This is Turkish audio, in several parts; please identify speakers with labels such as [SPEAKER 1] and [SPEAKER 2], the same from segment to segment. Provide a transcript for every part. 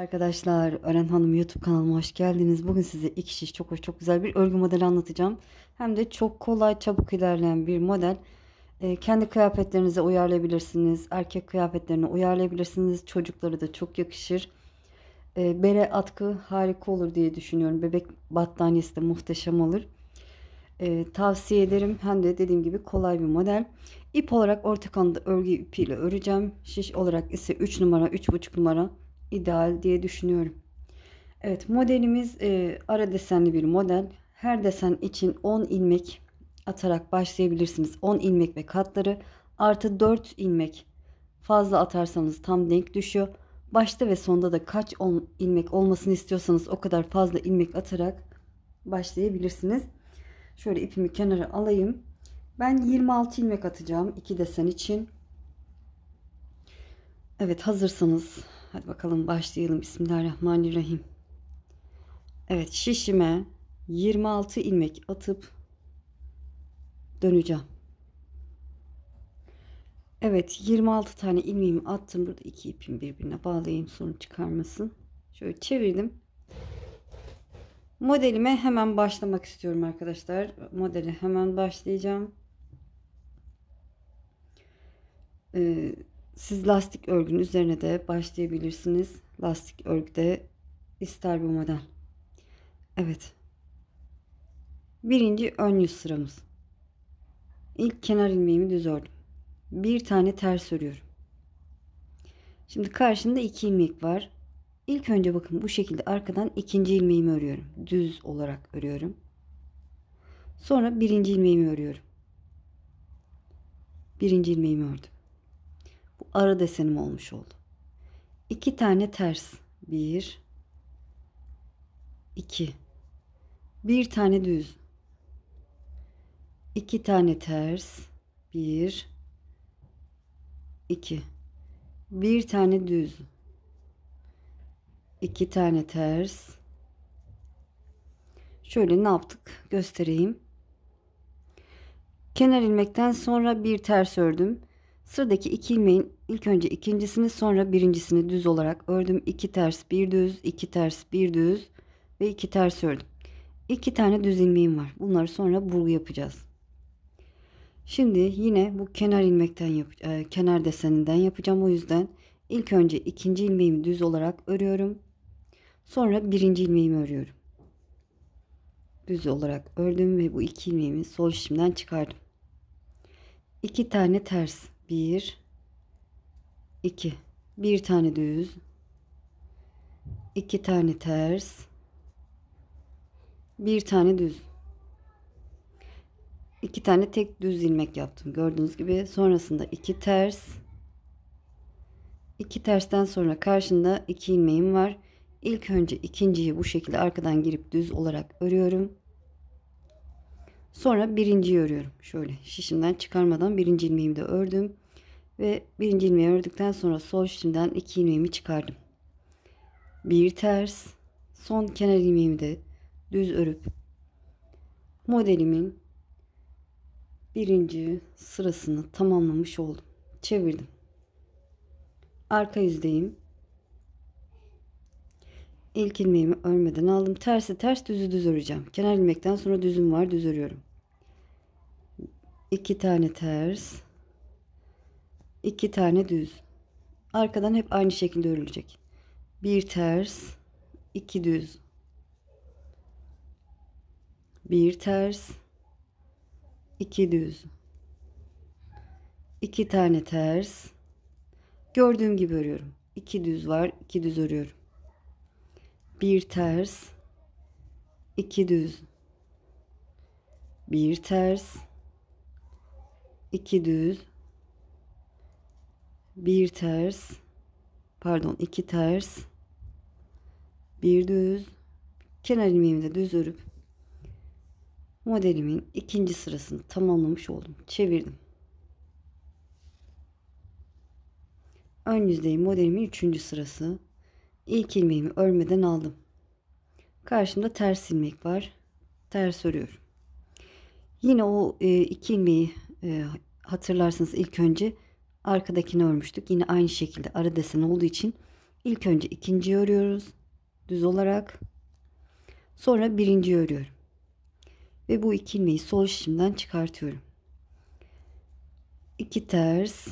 [SPEAKER 1] Arkadaşlar, Ören Hanım YouTube kanalıma hoş geldiniz. Bugün size iki şiş çok hoş, çok güzel bir örgü modeli anlatacağım. Hem de çok kolay, çabuk ilerleyen bir model. Kendi kıyafetlerinize uyarlayabilirsiniz. Erkek kıyafetlerine uyarlayabilirsiniz. Çocuklara da çok yakışır. Bere atkı harika olur diye düşünüyorum. Bebek battaniyesi de muhteşem olur. Tavsiye ederim. Hem de dediğim gibi kolay bir model. İp olarak orta kanada örgü ipiyle öreceğim. Şiş olarak ise 3 numara, 3,5 numara ideal diye düşünüyorum. Evet, modelimiz ara desenli bir model. Her desen için 10 ilmek atarak başlayabilirsiniz. 10 ilmek ve katları artı 4 ilmek fazla atarsanız tam denk düşüyor. Başta ve sonda da kaç ilmek olmasını istiyorsanız o kadar fazla ilmek atarak başlayabilirsiniz. Şöyle ipimi kenara alayım. Ben 26 ilmek atacağım iki desen için. Evet, hazırsanız hadi bakalım başlayalım. Bismillahirrahmanirrahim. Evet, şişime 26 ilmek atıp döneceğim. Evet, 26 tane ilmeğimi attım. Burada iki ipimi birbirine bağlayayım, sorun çıkarmasın. Şöyle çevirdim. Modelime hemen başlamak istiyorum arkadaşlar. Modele hemen başlayacağım. Siz lastik örgünün üzerine de başlayabilirsiniz. Lastik örgüde ister bu model. Evet. Birinci ön yüz sıramız. İlk kenar ilmeğimi düz ördüm. Bir tane ters örüyorum. Şimdi karşımda 2 ilmek var. İlk önce bakın bu şekilde arkadan ikinci ilmeğimi örüyorum. Düz olarak örüyorum. Sonra birinci ilmeğimi örüyorum. Birinci ilmeğimi ördüm. Bu ara desenim olmuş oldu. 2 tane ters. 1 2 bir tane düz. 2 tane ters. 1 2 bir tane düz. 2 tane ters. Şöyle ne yaptık göstereyim. Kenar ilmekten sonra bir ters ördüm. Sıradaki 2 ilmeğin ilk önce ikincisini sonra birincisini düz olarak ördüm. 2 ters, bir düz, 2 ters, bir düz ve 2 ters ördüm. 2 tane düz ilmeğim var. Bunları sonra burgu yapacağız. Şimdi yine bu kenar ilmekten kenar deseninden yapacağım. O yüzden ilk önce ikinci ilmeğimi düz olarak örüyorum. Sonra birinci ilmeğimi örüyorum. Düz olarak ördüm ve bu iki ilmeğimi sol şişimden çıkardım. 2 tane ters. 1 2 bir tane düz. 2 tane ters. Bir tane düz. 2 tane tek düz ilmek yaptım. Gördüğünüz gibi sonrasında 2 ters. 2 tersten sonra karşında 2 ilmeğim var. İlk önce ikinciyi bu şekilde arkadan girip düz olarak örüyorum. Sonra birinciyi örüyorum. Şöyle şişimden çıkarmadan birinci ilmeğimi de ördüm. Ve birinci ilmeği ördükten sonra sol şişimden 2 ilmeğimi çıkardım. Bir ters. Son kenar ilmeğimi de düz örüp modelimin birinci sırasını tamamlamış oldum. Çevirdim. Arka yüzdeyim. İlk ilmeğimi örmeden aldım. Tersi ters, düzü düz öreceğim. Kenar ilmekten sonra düzüm var, düz örüyorum. 2 tane ters. 2 tane düz. Arkadan hep aynı şekilde örülecek. Bir ters, 2 düz. Bir ters, 2 düz. 2 tane ters. Gördüğüm gibi örüyorum. 2 düz var, 2 düz örüyorum. Bir ters, 2 düz. Bir ters, 2 düz. Bir ters, pardon, 2 ters. Bir düz. Kenar ilmeğimi de düz örüp modelimin ikinci sırasını tamamlamış oldum. Çevirdim. Ön yüzdeyim, modelimin üçüncü sırası. İlk ilmeğimi örmeden aldım. Karşımda ters ilmek var. Ters örüyorum. Yine o iki ilmeği hatırlarsınız, ilk önce arkadakini örmüştük. Yine aynı şekilde ara desen olduğu için İlk önce ikinciyi örüyoruz düz olarak. Sonra birinciyi örüyorum. Ve bu iki ilmeği sol şişimden çıkartıyorum. 2 ters,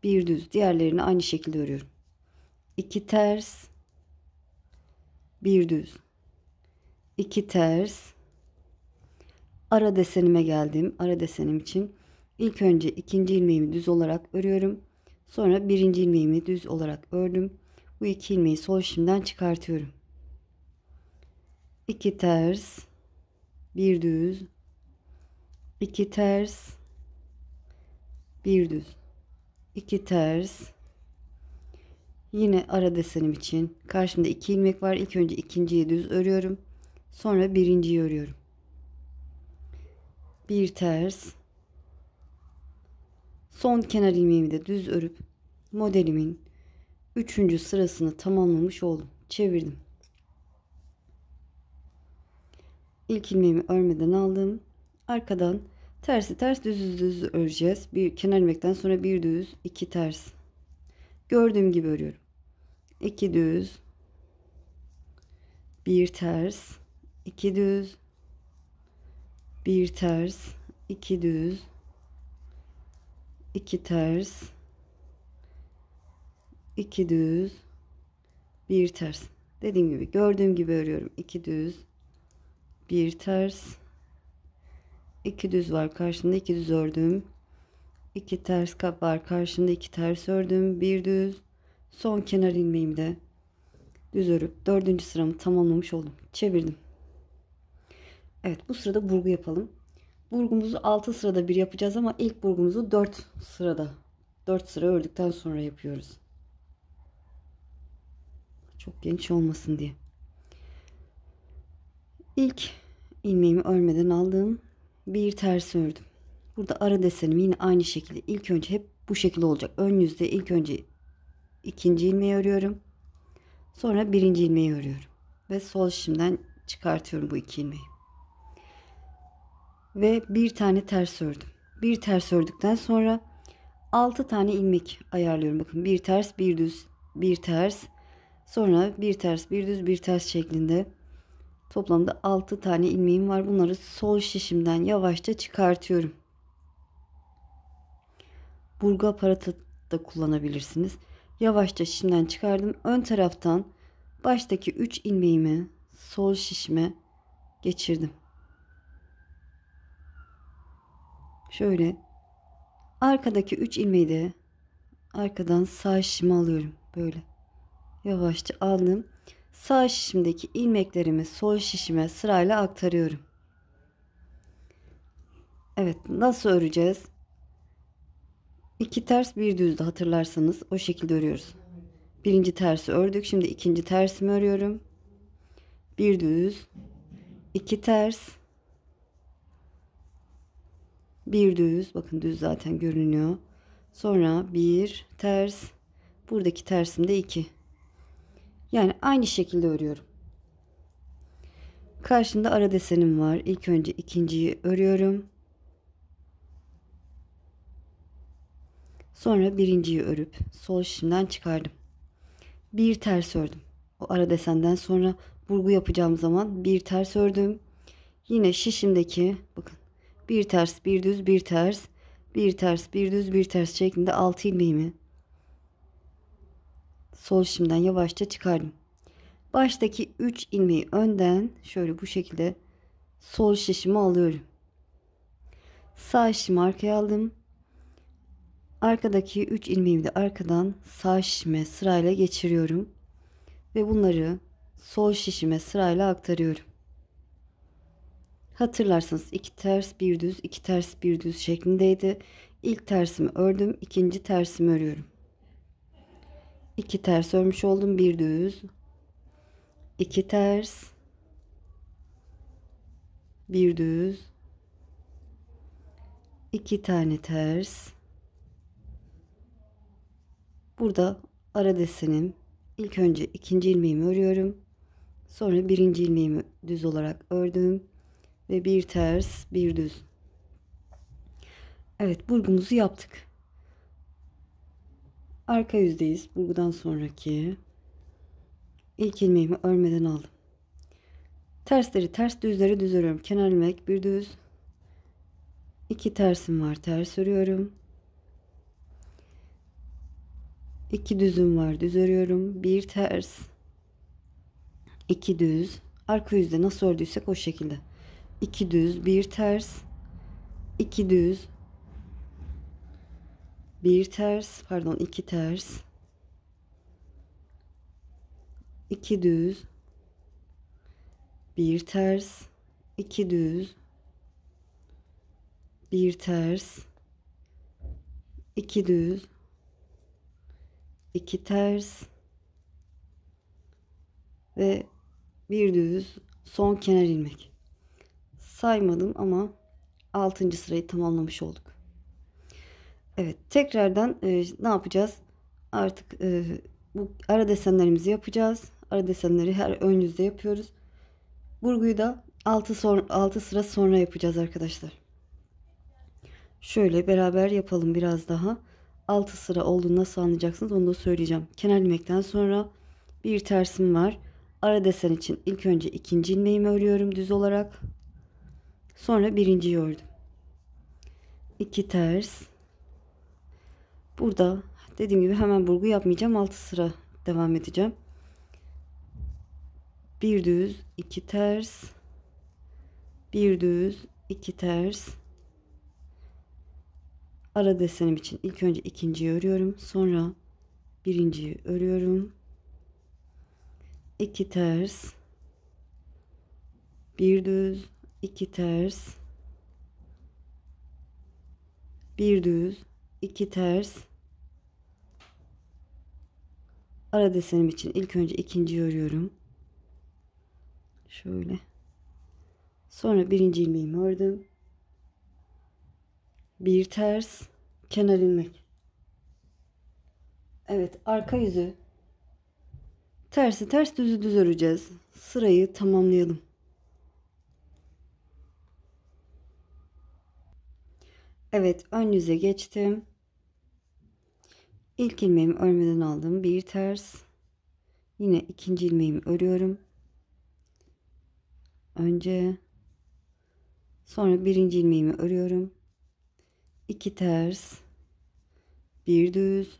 [SPEAKER 1] bir düz. Diğerlerini aynı şekilde örüyorum. 2 ters, bir düz. 2 ters. Ara desenime geldim. Ara desenim için ilk önce ikinci ilmeğimi düz olarak örüyorum. Sonra birinci ilmeğimi düz olarak ördüm. Bu iki ilmeği sol şişimden çıkartıyorum. 2 ters, bir düz. 2 ters, bir düz. 2 ters. Yine ara desenim için karşımda 2 ilmek var. İlk önce ikinciyi düz örüyorum. Sonra birinciyi örüyorum. Bir ters. Son kenar ilmeğimi de düz örüp modelimin 3. sırasını tamamlamış oldum. Çevirdim. İlk ilmeğimi örmeden aldım. Arkadan tersi ters düz düz öreceğiz. Bir kenar ilmekten sonra bir düz, iki ters. Gördüğüm gibi örüyorum. 2 düz, bir ters, 2 düz, bir ters, 2 düz, 2 ters, 2 düz, bir ters. Dediğim gibi gördüğüm gibi örüyorum. 2 düz, bir ters, 2 düz var karşımda, 2 düz ördüm. 2 ters kap var karşımda, 2 ters ördüm, bir düz. Son kenar ilmeğimi de düz örüp 4. sıramı tamamlamış oldum. Çevirdim. Evet, bu sırada burgu yapalım. Burgumuzu 6 sırada bir yapacağız ama ilk burgumuzu 4 sırada 4 sıra ördükten sonra yapıyoruz. Çok geniş olmasın diye. İlk ilmeğimi örmeden aldım. Bir ters ördüm. Burada ara desenim yine aynı şekilde. İlk önce hep bu şekilde olacak. Ön yüzde ilk önce ikinci ilmeği örüyorum. Sonra birinci ilmeği örüyorum. Ve sol şişimden çıkartıyorum bu iki ilmeği. Ve bir tane ters ördüm. Bir ters ördükten sonra 6 tane ilmek ayarlıyorum. Bakın bir ters, bir düz, bir ters. Sonra bir ters, bir düz, bir ters şeklinde. Toplamda 6 tane ilmeğim var. Bunları sol şişimden yavaşça çıkartıyorum. Burgu aparatı da kullanabilirsiniz. Yavaşça şişimden çıkardım. Ön taraftan baştaki 3 ilmeğimi sol şişime geçirdim. Şöyle arkadaki 3 ilmeği de arkadan sağ şişime alıyorum. Böyle yavaşça aldım. Sağ şişimdeki ilmeklerimi sol şişime sırayla aktarıyorum. Evet, nasıl öreceğiz? 2 ters bir düzdü, hatırlarsanız o şekilde örüyoruz. Birinci tersi ördük. Şimdi ikinci tersimi örüyorum. Bir düz, 2 ters, bir düz. Bakın düz zaten görünüyor. Sonra bir ters. Buradaki tersim de 2. Yani aynı şekilde örüyorum. Karşımda ara desenim var. İlk önce ikinciyi örüyorum. Sonra birinciyi örüp sol şişimden çıkardım. Bir ters ördüm. O ara desenden sonra burgu yapacağım zaman bir ters ördüm. Yine şişimdeki bakın bir ters, bir düz, bir ters, bir ters, bir düz, bir ters şeklinde 6 ilmeğimi sol şişimden yavaşça çıkardım. Baştaki 3 ilmeği önden şöyle bu şekilde sol şişime alıyorum. Sağ şişimi arkaya aldım. Arkadaki 3 ilmeğimi de arkadan sağ şişime sırayla geçiriyorum. Ve bunları sol şişime sırayla aktarıyorum. Hatırlarsanız 2 ters bir düz, 2 ters bir düz şeklindeydi. İlk tersimi ördüm, ikinci tersimi örüyorum. 2 ters örmüş oldum, bir düz, 2 ters, bir düz, 2 tane ters. Burada ara desenim. İlk önce ikinci ilmeğimi örüyorum. Sonra birinci ilmeğimi düz olarak ördüm. Ve bir ters, bir düz. Evet, burgumuzu yaptık. Arka yüzdeyiz. Burgudan sonraki. İlk ilmeğimi örmeden aldım. Tersleri ters, düzleri düz örüyorum. Kenar ilmek, bir düz, 2 tersim var, ters örüyorum. 2 düzüm var, düz örüyorum. Bir ters, 2 düz. Arka yüzde nasıl ördüysek o şekilde. 2 düz, bir ters, 2 düz, bir ters, pardon, 2 ters, 2 düz, bir ters, 2 düz, bir ters, 2 düz, 2 ters ve bir düz, son kenar ilmek. Saymadım ama 6. sırayı tamamlamış olduk. Evet, tekrardan ne yapacağız? Artık bu ara desenlerimizi yapacağız. Ara desenleri her ön yüzde yapıyoruz. Burguyu da 6 sıra sonra yapacağız arkadaşlar. Şöyle beraber yapalım biraz daha. 6 sıra olduğunu nasıl anlayacaksınız onu da söyleyeceğim. Kenar ilmekten sonra bir tersim var. Ara desen için ilk önce ikinci ilmeğimi örüyorum düz olarak. Sonra birinciyi ördüm. 2 ters. Burada dediğim gibi hemen burgu yapmayacağım. 6 sıra devam edeceğim. Bir düz, 2 ters, bir düz, 2 ters. Ara desenim için ilk önce ikinciyi örüyorum. Sonra birinciyi örüyorum. 2 ters, bir düz, 2 ters, bir düz, 2 ters. Ara desenim için ilk önce ikinciyi örüyorum. Şöyle. Sonra birinci ilmeğimi ördüm. Bir ters, kenar ilmek. Evet, arka yüzü tersi ters, düzü düz öreceğiz. Sırayı tamamlayalım. Evet, ön yüze geçtim. İlk ilmeğimi örmeden aldım. Bir ters. Yine ikinci ilmeğimi örüyorum. Önce. Sonra birinci ilmeğimi örüyorum. 2 ters. Bir düz.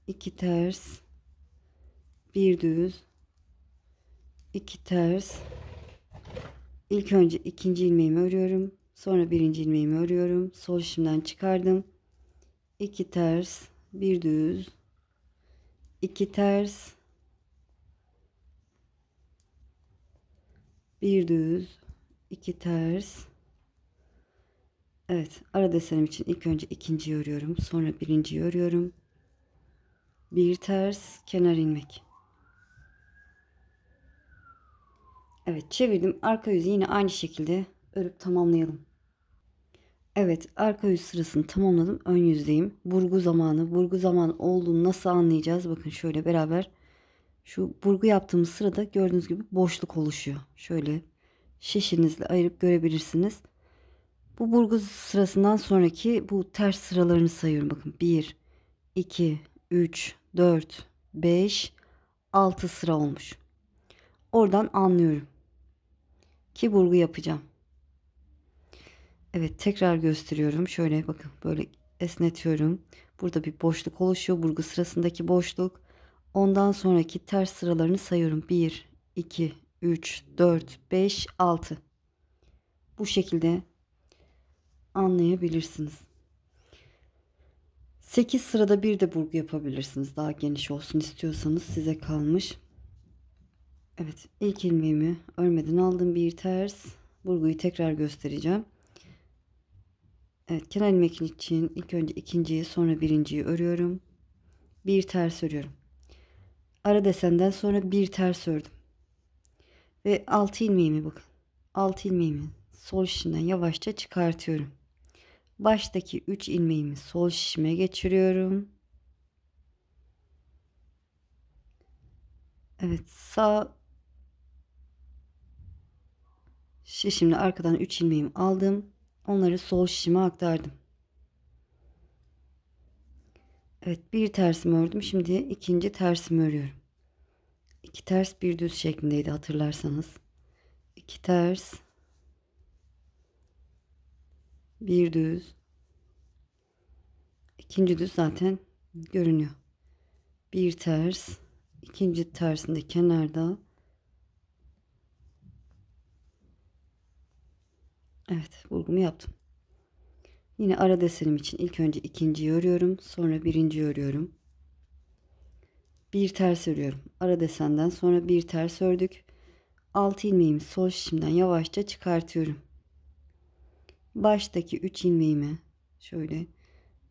[SPEAKER 1] 2 ters. Bir düz. 2 ters. İlk önce ikinci ilmeğimi örüyorum. Sonra birinci ilmeğimi örüyorum. Sol işimden çıkardım. 2 ters. Bir düz. 2 ters. Bir düz. 2 ters. Evet, ara desenim için ilk önce ikinciyi örüyorum. Sonra birinciyi örüyorum. Bir ters, kenar ilmek. Evet, çevirdim. Arka yüzü yine aynı şekilde örüp tamamlayalım. Evet, arka yüz sırasını tamamladım. Ön yüzdeyim. Burgu zamanı. Burgu zamanı olduğunu nasıl anlayacağız? Bakın şöyle beraber. Şu burgu yaptığımız sırada gördüğünüz gibi boşluk oluşuyor. Şöyle şişinizle ayırıp görebilirsiniz. Bu burgu sırasından sonraki bu ters sıralarını sayıyorum. Bakın 1, 2, 3, 4, 5, 6 sıra olmuş. Oradan anlıyorum ki burgu yapacağım. Evet, tekrar gösteriyorum. Şöyle bakın, böyle esnetiyorum. Burada bir boşluk oluşuyor. Burgu sırasındaki boşluk. Ondan sonraki ters sıralarını sayıyorum. 1, 2, 3, 4, 5, 6. Bu şekilde anlayabilirsiniz. 8 sırada bir de burgu yapabilirsiniz. Daha geniş olsun istiyorsanız size kalmış. Evet, ilk ilmeğimi örmeden aldım. Bir ters. Burguyu tekrar göstereceğim. Evet, kenar ilmek için ilk önce ikinciyi, sonra birinciyi örüyorum. Bir ters örüyorum. Ara desenden sonra bir ters ördüm. Ve 6 ilmeğimi, bakın. 6 ilmeğimi sol şişimden yavaşça çıkartıyorum. Baştaki 3 ilmeğimi sol şişime geçiriyorum. Evet, sağ şişimle arkadan 3 ilmeğimi aldım. Onları sol şişime aktardım. Evet, bir tersimi ördüm. Şimdi ikinci tersimi örüyorum. İki ters bir düz şeklindeydi hatırlarsanız. İki ters bir düz. İkinci düz zaten görünüyor. Bir ters, ikinci tersinde kenarda. Evet, vurgumu yaptım. Yine ara desenim için ilk önce ikinciyi örüyorum, sonra birinciyi örüyorum. Bir ters örüyorum. Ara desenden sonra bir ters ördük. 6 ilmeğimi sol şişimden yavaşça çıkartıyorum. Baştaki 3 ilmeğimi şöyle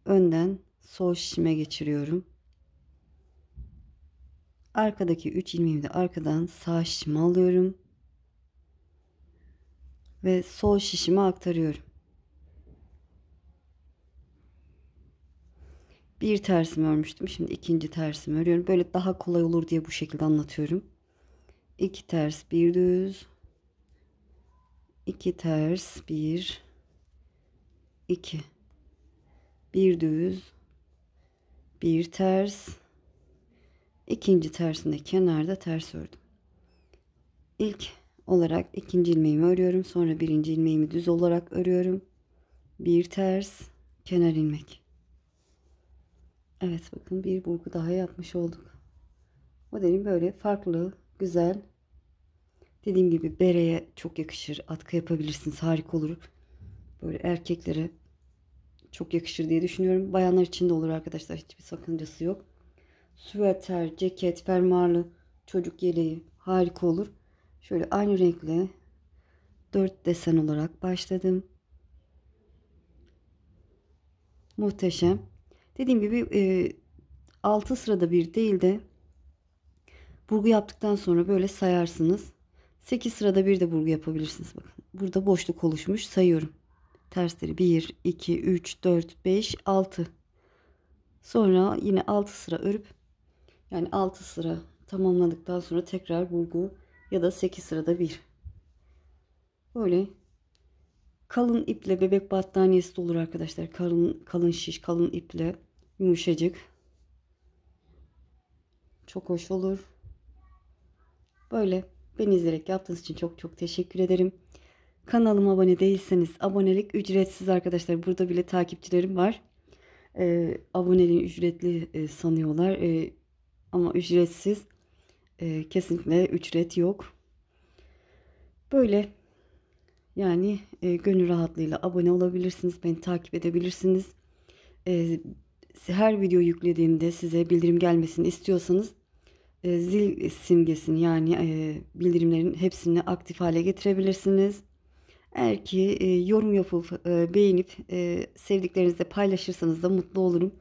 [SPEAKER 1] önden sol şişime geçiriyorum. Arkadaki 3 ilmeğimi de arkadan sağ şişime alıyorum. Ve sol şişime aktarıyorum. Bir tersimi örmüştüm. Şimdi ikinci tersimi örüyorum. Böyle daha kolay olur diye bu şekilde anlatıyorum. 2 ters bir düz. 2 ters bir 2. Bir düz. Bir ters. İkinci tersinde kenarda ters ördüm. İlk olarak ikinci ilmeğimi örüyorum. Sonra birinci ilmeğimi düz olarak örüyorum. Bir ters, kenar ilmek. Evet, bakın bir burgu daha yapmış olduk. Modelim böyle farklı, güzel. Dediğim gibi bereye çok yakışır. Atkı yapabilirsiniz. Harika olur. Böyle erkeklere çok yakışır diye düşünüyorum. Bayanlar için de olur arkadaşlar. Hiçbir sakıncası yok. Süveter, ceket, fermuarlı, çocuk yeleği harika olur. Şöyle aynı renkle 4 desen olarak başladım. Muhteşem. Dediğim gibi 6 sırada bir değil de burgu yaptıktan sonra böyle sayarsınız. 8 sırada bir de burgu yapabilirsiniz. Bakın burada boşluk oluşmuş, sayıyorum. Tersleri 1, 2, 3, 4, 5, 6. Sonra yine 6 sıra örüp yani 6 sıra tamamladıktan sonra tekrar burgu ya da 8 sırada bir. Böyle kalın iple bebek battaniyesi de olur arkadaşlar. Kalın şiş, kalın iple yumuşacık. Çok hoş olur. Böyle beni izleyerek yaptığınız için çok çok teşekkür ederim. Kanalıma abone değilseniz abonelik ücretsiz arkadaşlar. Burada bile takipçilerim var. Aboneliğin ücretli sanıyorlar. Ama ücretsiz. Kesinlikle ücret yok. Böyle yani gönül rahatlığıyla abone olabilirsiniz. Beni takip edebilirsiniz. Her video yüklediğimde size bildirim gelmesini istiyorsanız zil simgesini yani bildirimlerin hepsini aktif hale getirebilirsiniz. Eğer ki yorum yapıp beğenip sevdiklerinizle paylaşırsanız da mutlu olurum.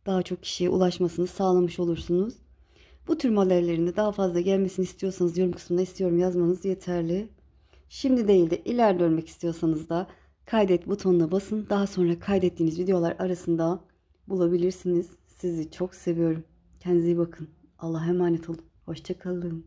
[SPEAKER 1] Daha çok kişiye ulaşmasını sağlamış olursunuz. Bu tür modellerinde daha fazla gelmesini istiyorsanız yorum kısmına istiyorum yazmanız yeterli. Şimdi değil de ileride örmek istiyorsanız da kaydet butonuna basın. Daha sonra kaydettiğiniz videolar arasında bulabilirsiniz. Sizi çok seviyorum. Kendinize iyi bakın. Allah'a emanet olun. Hoşça kalın.